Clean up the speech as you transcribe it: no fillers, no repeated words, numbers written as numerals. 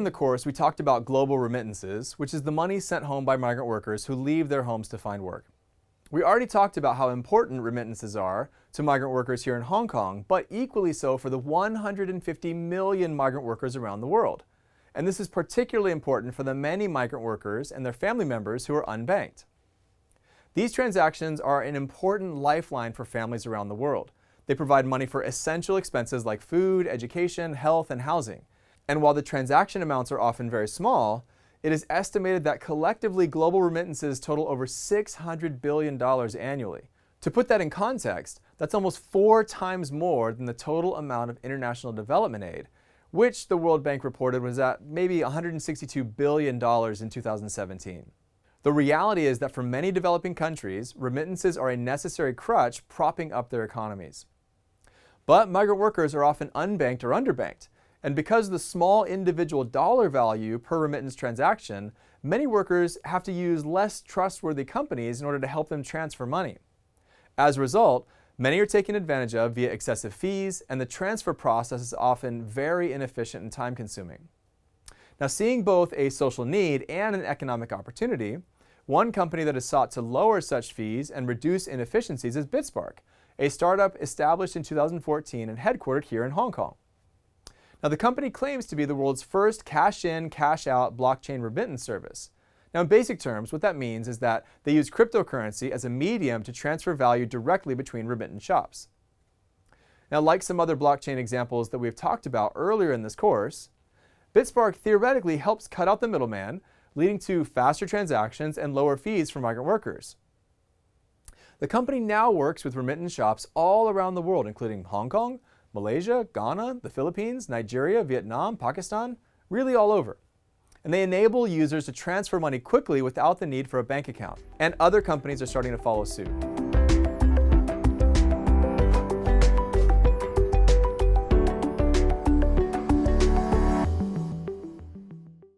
in the course, we talked about global remittances, which is the money sent home by migrant workers who leave their homes to find work. We already talked about how important remittances are to migrant workers here in Hong Kong, but equally so for the 150 million migrant workers around the world. And this is particularly important for the many migrant workers and their family members who are unbanked. These transactions are an important lifeline for families around the world. They provide money for essential expenses like food, education, health, and housing. And while the transaction amounts are often very small, it is estimated that collectively global remittances total over $600 billion annually. To put that in context, that's almost 4 times more than the total amount of international development aid, which the World Bank reported was at maybe $162 billion in 2017. The reality is that for many developing countries, remittances are a necessary crutch propping up their economies. But migrant workers are often unbanked or underbanked. And because of the small individual dollar value per remittance transaction, many workers have to use less trustworthy companies in order to help them transfer money. As a result, many are taken advantage of via excessive fees, and the transfer process is often very inefficient and time-consuming. Now, seeing both a social need and an economic opportunity, one company that has sought to lower such fees and reduce inefficiencies is BitSpark, a startup established in 2014 and headquartered here in Hong Kong. Now, the company claims to be the world's first cash-in, cash-out blockchain remittance service. Now, in basic terms, what that means is that they use cryptocurrency as a medium to transfer value directly between remittance shops. Now, like some other blockchain examples that we've talked about earlier in this course, BitSpark theoretically helps cut out the middleman, leading to faster transactions and lower fees for migrant workers. The company now works with remittance shops all around the world, including Hong Kong, Malaysia, Ghana, the Philippines, Nigeria, Vietnam, Pakistan, really all over. And they enable users to transfer money quickly without the need for a bank account. And other companies are starting to follow suit.